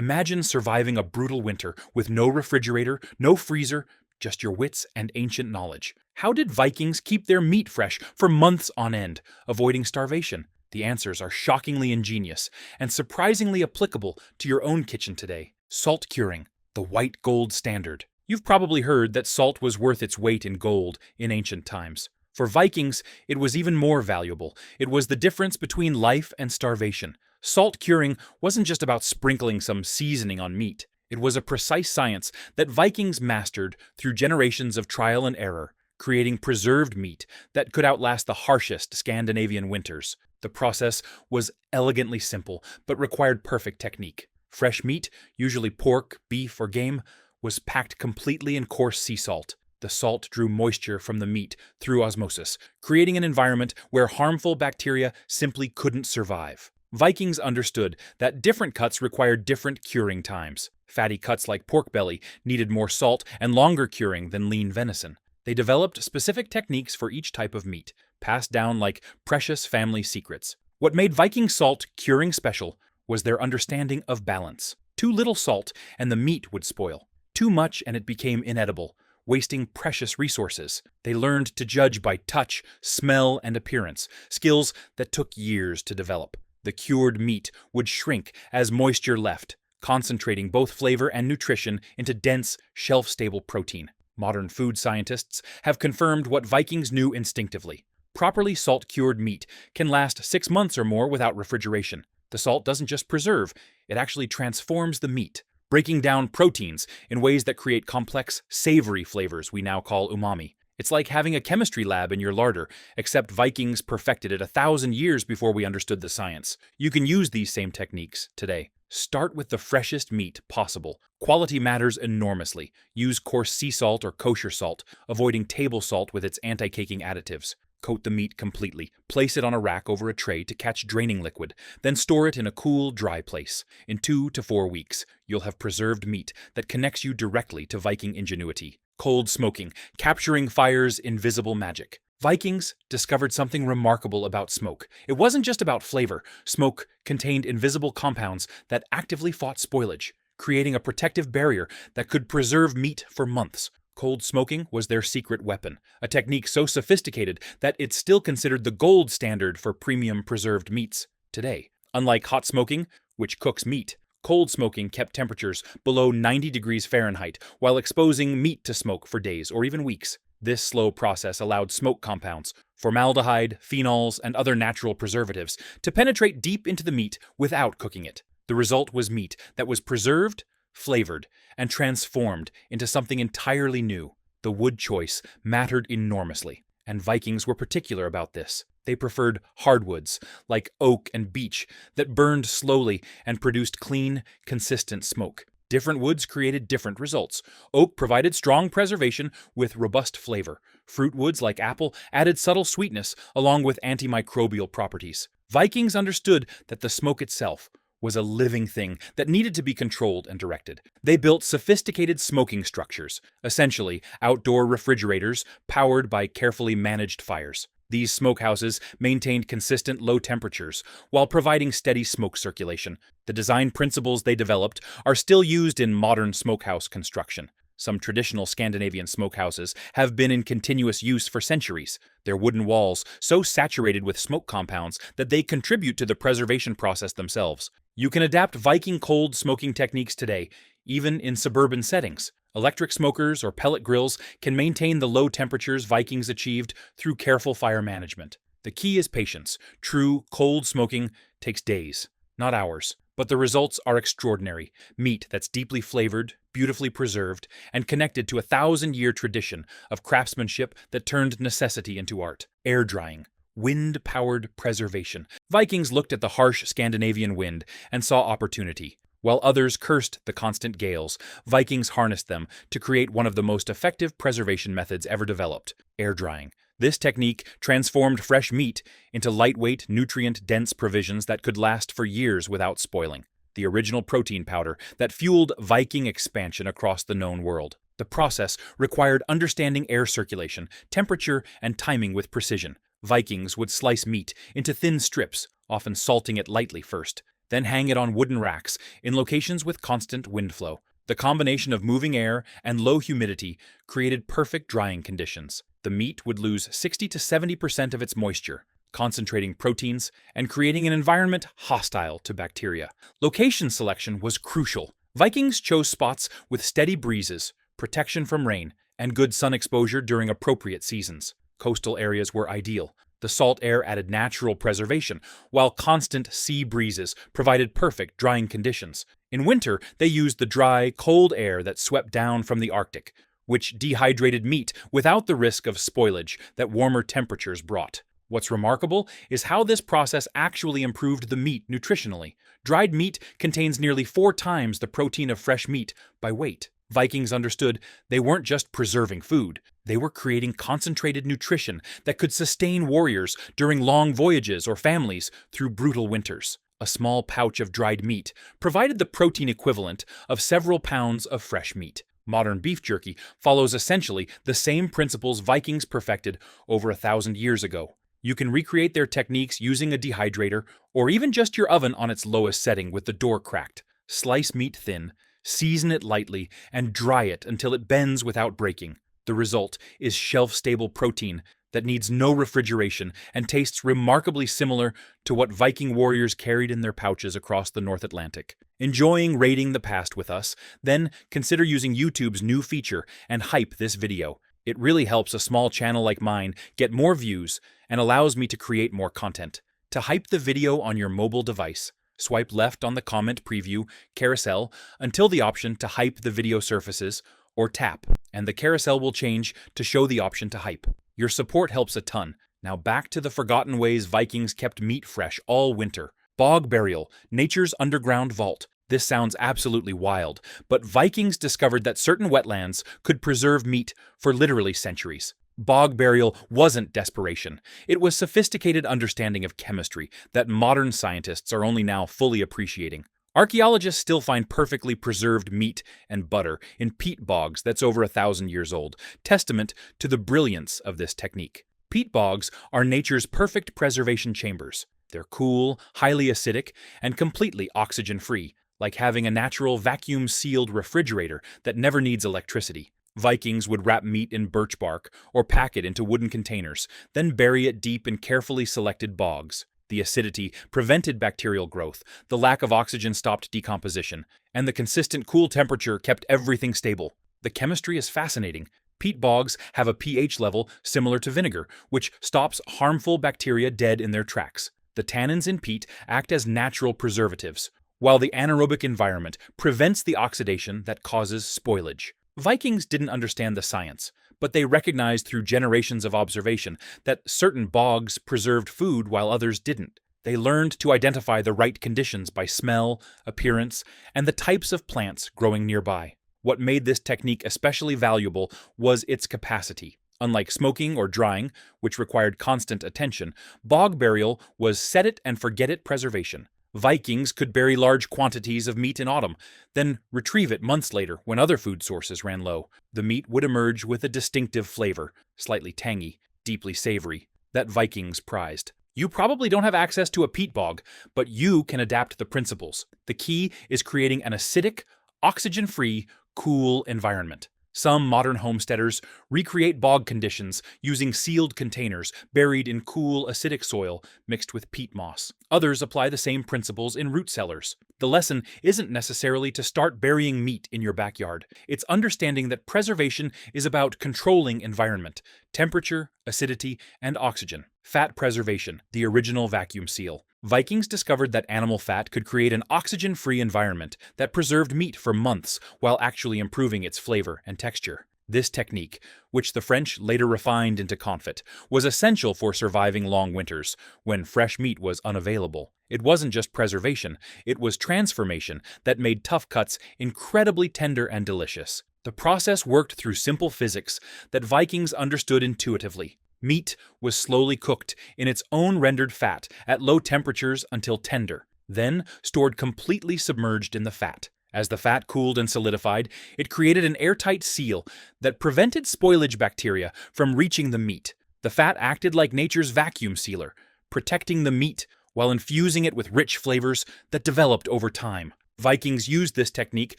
Imagine surviving a brutal winter with no refrigerator, no freezer, just your wits and ancient knowledge. How did Vikings keep their meat fresh for months on end, avoiding starvation? The answers are shockingly ingenious and surprisingly applicable to your own kitchen today. Salt curing, the white gold standard. You've probably heard that salt was worth its weight in gold in ancient times. For Vikings, it was even more valuable. It was the difference between life and starvation. Salt curing wasn't just about sprinkling some seasoning on meat. It was a precise science that Vikings mastered through generations of trial and error, creating preserved meat that could outlast the harshest Scandinavian winters. The process was elegantly simple, but required perfect technique. Fresh meat, usually pork, beef, or game, was packed completely in coarse sea salt. The salt drew moisture from the meat through osmosis, creating an environment where harmful bacteria simply couldn't survive. Vikings understood that different cuts required different curing times. Fatty cuts like pork belly needed more salt and longer curing than lean venison. They developed specific techniques for each type of meat, passed down like precious family secrets. What made Viking salt curing special was their understanding of balance. Too little salt and the meat would spoil. Too much and it became inedible, wasting precious resources. They learned to judge by touch, smell, and appearance, skills that took years to develop. The cured meat would shrink as moisture left, concentrating both flavor and nutrition into dense, shelf-stable protein. Modern food scientists have confirmed what Vikings knew instinctively. Properly salt-cured meat can last 6 months or more without refrigeration. The salt doesn't just preserve, it actually transforms the meat, breaking down proteins in ways that create complex, savory flavors we now call umami. It's like having a chemistry lab in your larder, except Vikings perfected it 1,000 years before we understood the science. You can use these same techniques today. Start with the freshest meat possible. Quality matters enormously. Use coarse sea salt or kosher salt, avoiding table salt with its anti-caking additives. Coat the meat completely. Place it on a rack over a tray to catch draining liquid. Then store it in a cool, dry place. In 2 to 4 weeks, you'll have preserved meat that connects you directly to Viking ingenuity. Cold smoking, capturing fire's invisible magic. Vikings discovered something remarkable about smoke. It wasn't just about flavor. Smoke contained invisible compounds that actively fought spoilage, creating a protective barrier that could preserve meat for months. Cold smoking was their secret weapon, a technique so sophisticated that it's still considered the gold standard for premium preserved meats today. Unlike hot smoking, which cooks meat, cold smoking kept temperatures below 90 degrees Fahrenheit while exposing meat to smoke for days or even weeks. This slow process allowed smoke compounds, formaldehyde, phenols, and other natural preservatives, to penetrate deep into the meat without cooking it. The result was meat that was preserved, flavored, and transformed into something entirely new. The wood choice mattered enormously, and Vikings were particular about this. They preferred hardwoods, like oak and beech, that burned slowly and produced clean, consistent smoke. Different woods created different results. Oak provided strong preservation with robust flavor. Fruit woods like apple added subtle sweetness along with antimicrobial properties. Vikings understood that the smoke itself was a living thing that needed to be controlled and directed. They built sophisticated smoking structures, essentially outdoor refrigerators powered by carefully managed fires. These smokehouses maintained consistent low temperatures while providing steady smoke circulation. The design principles they developed are still used in modern smokehouse construction. Some traditional Scandinavian smokehouses have been in continuous use for centuries, their wooden walls so saturated with smoke compounds that they contribute to the preservation process themselves. You can adapt Viking cold smoking techniques today, even in suburban settings. Electric smokers or pellet grills can maintain the low temperatures Vikings achieved through careful fire management. The key is patience. True cold smoking takes days, not hours, but the results are extraordinary. Meat that's deeply flavored, beautifully preserved, and connected to a 1,000-year tradition of craftsmanship that turned necessity into art. Air drying. Wind-powered preservation. Vikings looked at the harsh Scandinavian wind and saw opportunity. While others cursed the constant gales, Vikings harnessed them to create one of the most effective preservation methods ever developed: air drying. This technique transformed fresh meat into lightweight, nutrient-dense provisions that could last for years without spoiling. The original protein powder that fueled Viking expansion across the known world. The process required understanding air circulation, temperature, and timing with precision. Vikings would slice meat into thin strips, often salting it lightly first. then hang it on wooden racks in locations with constant wind flow. The combination of moving air and low humidity created perfect drying conditions. The meat would lose 60 to 70% of its moisture, concentrating proteins and creating an environment hostile to bacteria. Location selection was crucial. Vikings chose spots with steady breezes, protection from rain, and good sun exposure during appropriate seasons. Coastal areas were ideal. The salt air added natural preservation, while constant sea breezes provided perfect drying conditions. In winter, they used the dry, cold air that swept down from the Arctic, which dehydrated meat without the risk of spoilage that warmer temperatures brought. What's remarkable is how this process actually improved the meat nutritionally. Dried meat contains nearly 4 times the protein of fresh meat by weight. Vikings understood they weren't just preserving food, they were creating concentrated nutrition that could sustain warriors during long voyages or families through brutal winters. A small pouch of dried meat provided the protein equivalent of several pounds of fresh meat. Modern beef jerky follows essentially the same principles Vikings perfected over 1,000 years ago. You can recreate their techniques using a dehydrator or even just your oven on its lowest setting with the door cracked. Slice meat thin, season it lightly, and dry it until it bends without breaking. The result is shelf-stable protein that needs no refrigeration and tastes remarkably similar to what Viking warriors carried in their pouches across the North Atlantic. Enjoying raiding the past with us? Then consider using YouTube's new feature and hype this video. It really helps a small channel like mine get more views and allows me to create more content. To hype the video on your mobile device, swipe left on the comment preview carousel until the option to hype the video surfaces, or tap, and the carousel will change to show the option to hype. Your support helps a ton. Now back to the forgotten ways Vikings kept meat fresh all winter. Bog burial, nature's underground vault. This sounds absolutely wild, but Vikings discovered that certain wetlands could preserve meat for literally centuries. Bog burial wasn't desperation. It was sophisticated understanding of chemistry that modern scientists are only now fully appreciating. Archaeologists still find perfectly preserved meat and butter in peat bogs that's over 1,000 years old, testament to the brilliance of this technique. Peat bogs are nature's perfect preservation chambers. They're cool, highly acidic, and completely oxygen-free, like having a natural vacuum-sealed refrigerator that never needs electricity. Vikings would wrap meat in birch bark or pack it into wooden containers, then bury it deep in carefully selected bogs. The acidity prevented bacterial growth, the lack of oxygen stopped decomposition, and the consistent cool temperature kept everything stable. The chemistry is fascinating. Peat bogs have a pH level similar to vinegar, which stops harmful bacteria dead in their tracks. The tannins in peat act as natural preservatives, while the anaerobic environment prevents the oxidation that causes spoilage. Vikings didn't understand the science, but they recognized through generations of observation that certain bogs preserved food while others didn't. They learned to identify the right conditions by smell, appearance, and the types of plants growing nearby. What made this technique especially valuable was its capacity. Unlike smoking or drying, which required constant attention, bog burial was set-it-and-forget-it preservation. Vikings could bury large quantities of meat in autumn, then retrieve it months later when other food sources ran low. The meat would emerge with a distinctive flavor, slightly tangy, deeply savory, that Vikings prized. You probably don't have access to a peat bog, but you can adapt the principles. The key is creating an acidic, oxygen-free, cool environment. Some modern homesteaders recreate bog conditions using sealed containers buried in cool, acidic soil mixed with peat moss. Others apply the same principles in root cellars. The lesson isn't necessarily to start burying meat in your backyard. It's understanding that preservation is about controlling environment, temperature, acidity, and oxygen. Fat preservation, the original vacuum seal. Vikings discovered that animal fat could create an oxygen-free environment that preserved meat for months while actually improving its flavor and texture. This technique, which the French later refined into confit, was essential for surviving long winters when fresh meat was unavailable. It wasn't just preservation, it was transformation that made tough cuts incredibly tender and delicious. The process worked through simple physics that Vikings understood intuitively. Meat was slowly cooked in its own rendered fat at low temperatures until tender, then stored completely submerged in the fat. As the fat cooled and solidified, it created an airtight seal that prevented spoilage bacteria from reaching the meat. The fat acted like nature's vacuum sealer, protecting the meat while infusing it with rich flavors that developed over time. Vikings used this technique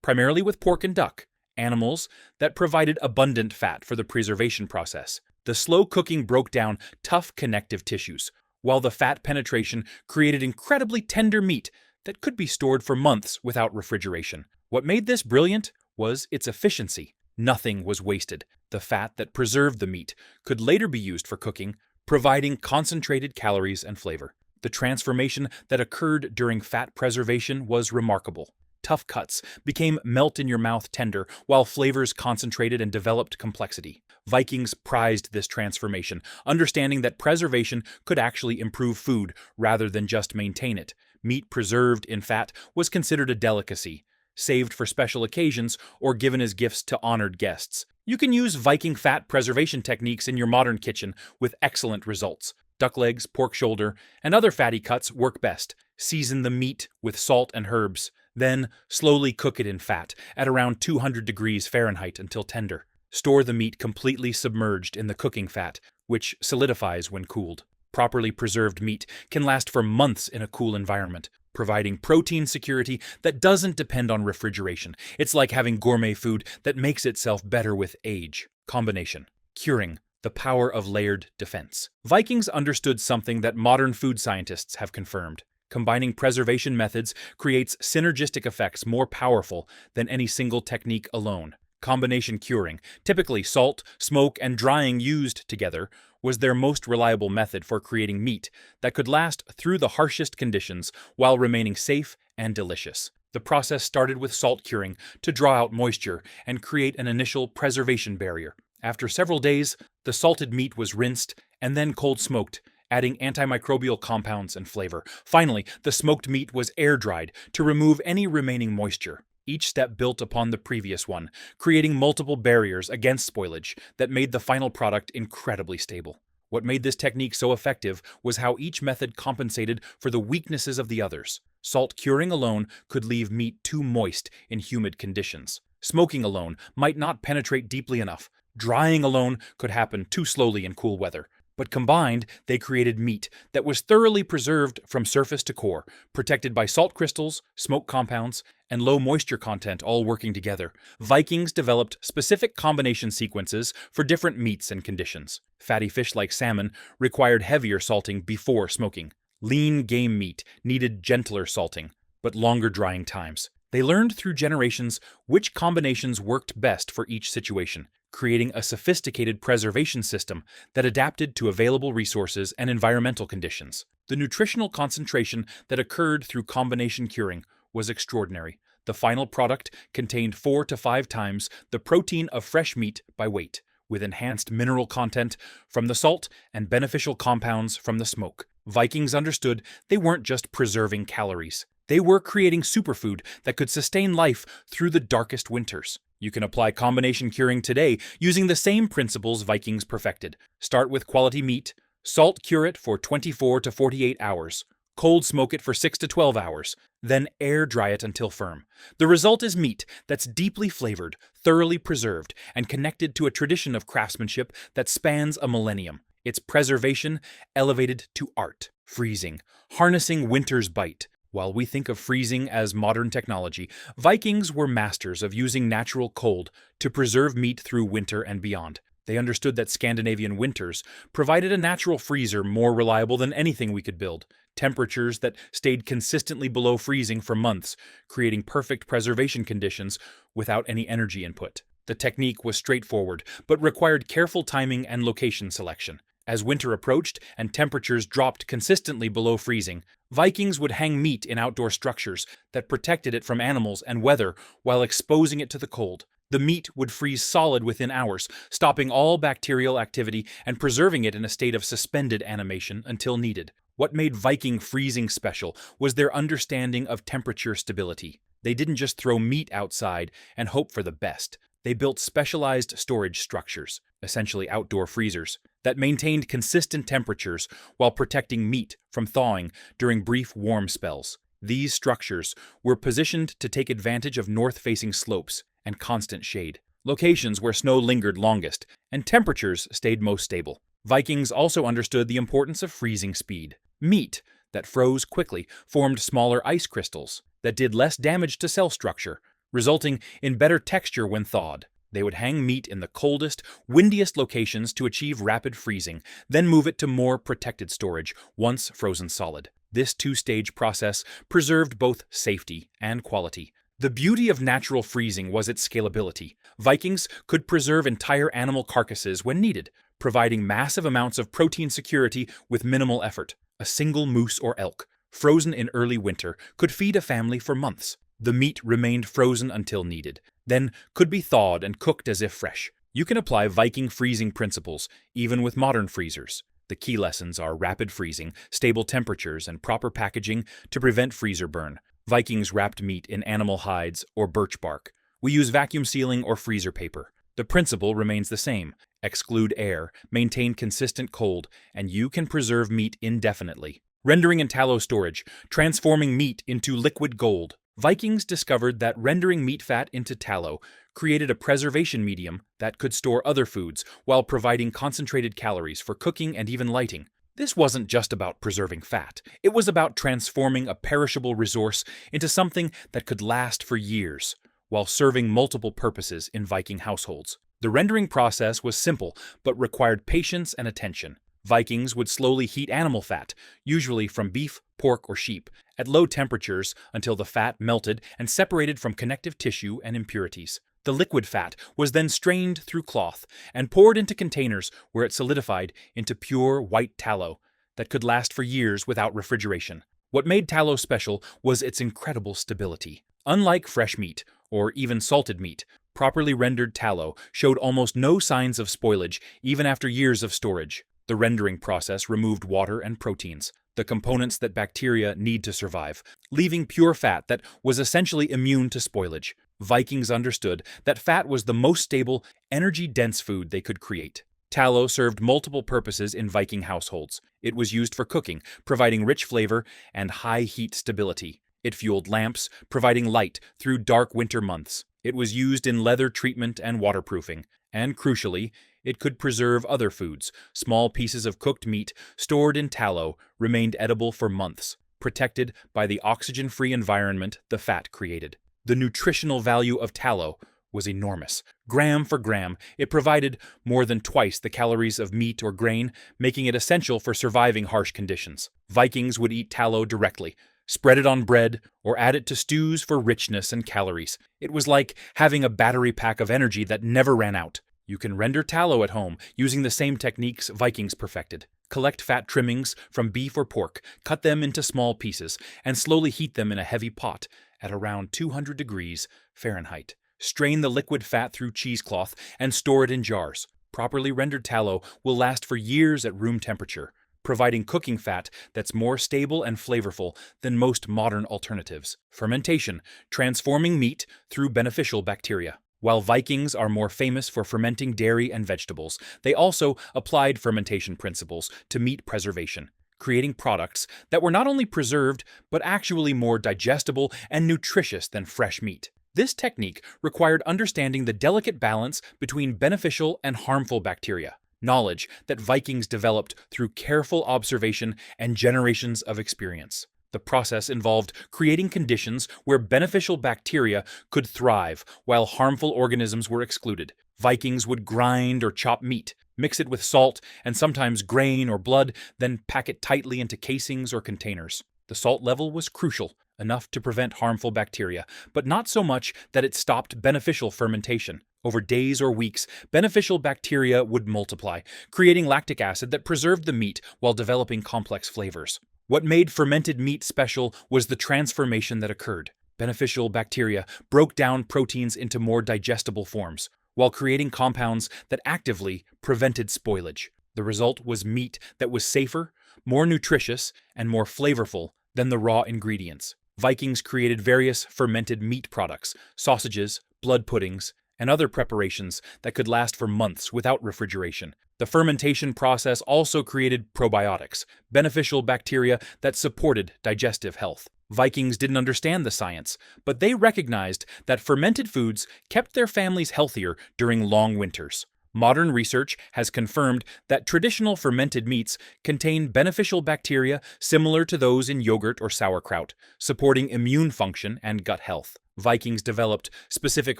primarily with pork and duck, animals that provided abundant fat for the preservation process. The slow cooking broke down tough connective tissues, while the fat penetration created incredibly tender meat that could be stored for months without refrigeration. What made this brilliant was its efficiency. Nothing was wasted. The fat that preserved the meat could later be used for cooking, providing concentrated calories and flavor. The transformation that occurred during fat preservation was remarkable. Tough cuts became melt-in-your-mouth tender, while flavors concentrated and developed complexity. Vikings prized this transformation, understanding that preservation could actually improve food rather than just maintain it. Meat preserved in fat was considered a delicacy, saved for special occasions or given as gifts to honored guests. You can use Viking fat preservation techniques in your modern kitchen with excellent results. Duck legs, pork shoulder, and other fatty cuts work best. Season the meat with salt and herbs. Then, slowly cook it in fat at around 200 degrees Fahrenheit until tender. Store the meat completely submerged in the cooking fat, which solidifies when cooled. Properly preserved meat can last for months in a cool environment, providing protein security that doesn't depend on refrigeration. It's like having gourmet food that makes itself better with age. Combination. Curing. The power of layered defense. Vikings understood something that modern food scientists have confirmed. Combining preservation methods creates synergistic effects more powerful than any single technique alone. Combination curing, typically salt, smoke, and drying used together, was their most reliable method for creating meat that could last through the harshest conditions while remaining safe and delicious. The process started with salt curing to draw out moisture and create an initial preservation barrier. After several days, the salted meat was rinsed and then cold smoked, adding antimicrobial compounds and flavor. Finally, the smoked meat was air-dried to remove any remaining moisture. Each step built upon the previous one, creating multiple barriers against spoilage that made the final product incredibly stable. What made this technique so effective was how each method compensated for the weaknesses of the others. Salt curing alone could leave meat too moist in humid conditions. Smoking alone might not penetrate deeply enough. Drying alone could happen too slowly in cool weather. But combined, they created meat that was thoroughly preserved from surface to core, protected by salt crystals, smoke compounds, and low moisture content all working together. Vikings developed specific combination sequences for different meats and conditions. Fatty fish like salmon required heavier salting before smoking. Lean game meat needed gentler salting, but longer drying times. They learned through generations which combinations worked best for each situation, creating a sophisticated preservation system that adapted to available resources and environmental conditions. The nutritional concentration that occurred through combination curing was extraordinary. The final product contained 4 to 5 times the protein of fresh meat by weight, with enhanced mineral content from the salt and beneficial compounds from the smoke. Vikings understood they weren't just preserving calories. They were creating superfood that could sustain life through the darkest winters. You can apply combination curing today using the same principles Vikings perfected. Start with quality meat, salt cure it for 24 to 48 hours, cold smoke it for 6 to 12 hours, then air dry it until firm. The result is meat that's deeply flavored, thoroughly preserved, and connected to a tradition of craftsmanship that spans a millennium. Its preservation elevated to art. Freezing, harnessing winter's bite. While we think of freezing as modern technology, Vikings were masters of using natural cold to preserve meat through winter and beyond. They understood that Scandinavian winters provided a natural freezer more reliable than anything we could build. Temperatures that stayed consistently below freezing for months, creating perfect preservation conditions without any energy input. The technique was straightforward, but required careful timing and location selection. As winter approached and temperatures dropped consistently below freezing, Vikings would hang meat in outdoor structures that protected it from animals and weather while exposing it to the cold. The meat would freeze solid within hours, stopping all bacterial activity and preserving it in a state of suspended animation until needed. What made Viking freezing special was their understanding of temperature stability. They didn't just throw meat outside and hope for the best. They built specialized storage structures, essentially outdoor freezers, that maintained consistent temperatures while protecting meat from thawing during brief warm spells. These structures were positioned to take advantage of north-facing slopes and constant shade, locations where snow lingered longest and temperatures stayed most stable. Vikings also understood the importance of freezing speed. Meat that froze quickly formed smaller ice crystals that did less damage to cell structure, resulting in better texture when thawed. They would hang meat in the coldest, windiest locations to achieve rapid freezing, then move it to more protected storage once frozen solid. This two-stage process preserved both safety and quality. The beauty of natural freezing was its scalability. Vikings could preserve entire animal carcasses when needed, providing massive amounts of protein security with minimal effort. A single moose or elk, frozen in early winter, could feed a family for months. The meat remained frozen until needed, then could be thawed and cooked as if fresh. You can apply Viking freezing principles, even with modern freezers. The key lessons are rapid freezing, stable temperatures, and proper packaging to prevent freezer burn. Vikings wrapped meat in animal hides or birch bark. We use vacuum sealing or freezer paper. The principle remains the same. Exclude air, maintain consistent cold, and you can preserve meat indefinitely. Rendering and tallow storage, transforming meat into liquid gold. Vikings discovered that rendering meat fat into tallow created a preservation medium that could store other foods while providing concentrated calories for cooking and even lighting. This wasn't just about preserving fat. It was about transforming a perishable resource into something that could last for years, while serving multiple purposes in Viking households. The rendering process was simple, but required patience and attention. Vikings would slowly heat animal fat, usually from beef, pork, or sheep, at low temperatures until the fat melted and separated from connective tissue and impurities. The liquid fat was then strained through cloth and poured into containers where it solidified into pure white tallow that could last for years without refrigeration. What made tallow special was its incredible stability. Unlike fresh meat, or even salted meat, properly rendered tallow showed almost no signs of spoilage even after years of storage. The rendering process removed water and proteins, the components that bacteria need to survive, leaving pure fat that was essentially immune to spoilage. Vikings understood that fat was the most stable, energy-dense food they could create. Tallow served multiple purposes in Viking households. It was used for cooking, providing rich flavor and high heat stability. It fueled lamps, providing light through dark winter months. It was used in leather treatment and waterproofing. And crucially, it could preserve other foods. Small pieces of cooked meat stored in tallow remained edible for months, protected by the oxygen-free environment the fat created. The nutritional value of tallow was enormous. Gram for gram, it provided more than twice the calories of meat or grain, making it essential for surviving harsh conditions. Vikings would eat tallow directly, spread it on bread, or add it to stews for richness and calories. It was like having a battery pack of energy that never ran out. You can render tallow at home using the same techniques Vikings perfected. Collect fat trimmings from beef or pork, cut them into small pieces, and slowly heat them in a heavy pot at around 200 degrees Fahrenheit. Strain the liquid fat through cheesecloth and store it in jars. Properly rendered tallow will last for years at room temperature, providing cooking fat that's more stable and flavorful than most modern alternatives. Fermentation, transforming meat through beneficial bacteria. While Vikings are more famous for fermenting dairy and vegetables, they also applied fermentation principles to meat preservation, creating products that were not only preserved, but actually more digestible and nutritious than fresh meat. This technique required understanding the delicate balance between beneficial and harmful bacteria, knowledge that Vikings developed through careful observation and generations of experience. The process involved creating conditions where beneficial bacteria could thrive while harmful organisms were excluded. Vikings would grind or chop meat, mix it with salt and sometimes grain or blood, then pack it tightly into casings or containers. The salt level was crucial, enough to prevent harmful bacteria, but not so much that it stopped beneficial fermentation. Over days or weeks, beneficial bacteria would multiply, creating lactic acid that preserved the meat while developing complex flavors. What made fermented meat special was the transformation that occurred. Beneficial bacteria broke down proteins into more digestible forms, while creating compounds that actively prevented spoilage. The result was meat that was safer, more nutritious, and more flavorful than the raw ingredients. Vikings created various fermented meat products, sausages, blood puddings, and other preparations that could last for months without refrigeration. The fermentation process also created probiotics, beneficial bacteria that supported digestive health. Vikings didn't understand the science, but they recognized that fermented foods kept their families healthier during long winters. Modern research has confirmed that traditional fermented meats contain beneficial bacteria similar to those in yogurt or sauerkraut, supporting immune function and gut health. Vikings developed specific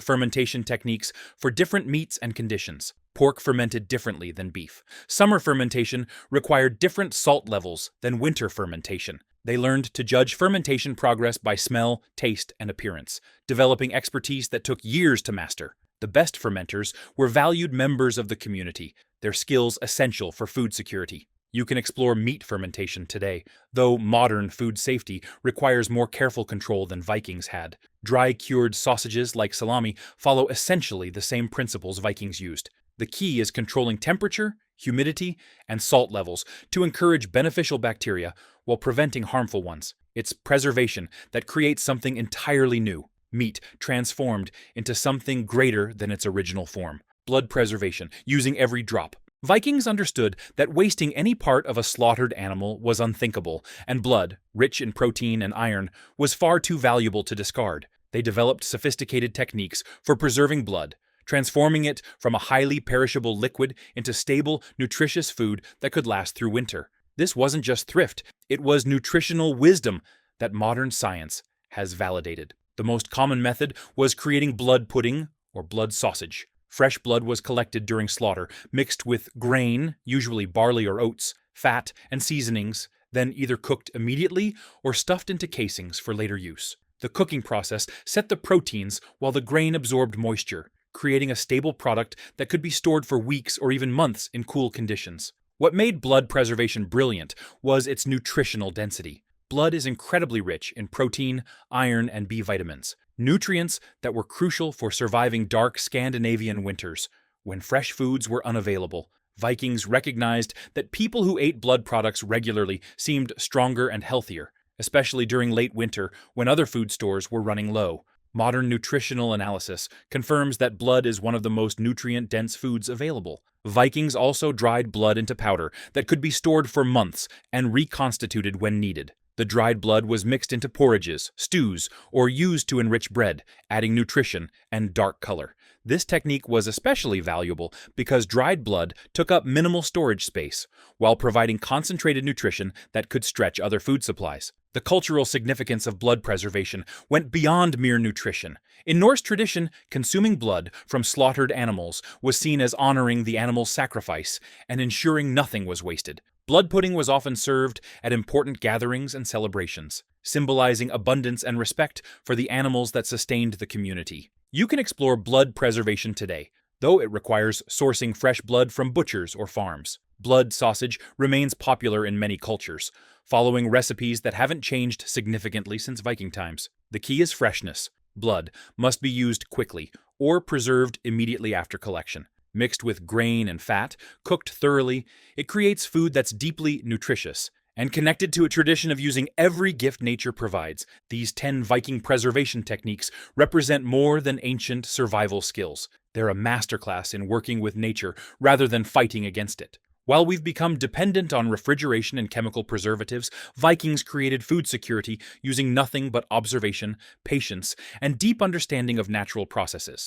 fermentation techniques for different meats and conditions. Pork fermented differently than beef. Summer fermentation required different salt levels than winter fermentation. They learned to judge fermentation progress by smell, taste, and appearance, developing expertise that took years to master. The best fermenters were valued members of the community, their skills essential for food security. You can explore meat fermentation today, though modern food safety requires more careful control than Vikings had. Dry-cured sausages like salami follow essentially the same principles Vikings used. The key is controlling temperature, humidity, and salt levels to encourage beneficial bacteria while preventing harmful ones. It's preservation that creates something entirely new. Meat transformed into something greater than its original form. Blood preservation, using every drop. Vikings understood that wasting any part of a slaughtered animal was unthinkable, and blood, rich in protein and iron, was far too valuable to discard. They developed sophisticated techniques for preserving blood, transforming it from a highly perishable liquid into stable, nutritious food that could last through winter. This wasn't just thrift, it was nutritional wisdom that modern science has validated. The most common method was creating blood pudding or blood sausage. Fresh blood was collected during slaughter, mixed with grain, usually barley or oats, fat, and seasonings, then either cooked immediately or stuffed into casings for later use. The cooking process set the proteins while the grain absorbed moisture, creating a stable product that could be stored for weeks or even months in cool conditions. What made blood preservation brilliant was its nutritional density. Blood is incredibly rich in protein, iron, and B vitamins, nutrients that were crucial for surviving dark Scandinavian winters, when fresh foods were unavailable. Vikings recognized that people who ate blood products regularly seemed stronger and healthier, especially during late winter when other food stores were running low. Modern nutritional analysis confirms that blood is one of the most nutrient-dense foods available. Vikings also dried blood into powder that could be stored for months and reconstituted when needed. The dried blood was mixed into porridges, stews, or used to enrich bread, adding nutrition and dark color. This technique was especially valuable because dried blood took up minimal storage space, while providing concentrated nutrition that could stretch other food supplies. The cultural significance of blood preservation went beyond mere nutrition. In Norse tradition, consuming blood from slaughtered animals was seen as honoring the animal's sacrifice and ensuring nothing was wasted. Blood pudding was often served at important gatherings and celebrations, symbolizing abundance and respect for the animals that sustained the community. You can explore blood preservation today, though it requires sourcing fresh blood from butchers or farms. Blood sausage remains popular in many cultures, following recipes that haven't changed significantly since Viking times. The key is freshness. Blood must be used quickly or preserved immediately after collection. Mixed with grain and fat, cooked thoroughly, it creates food that's deeply nutritious and connected to a tradition of using every gift nature provides. These 10 Viking preservation techniques represent more than ancient survival skills. They're a masterclass in working with nature rather than fighting against it. While we've become dependent on refrigeration and chemical preservatives, Vikings created food security using nothing but observation, patience, and deep understanding of natural processes.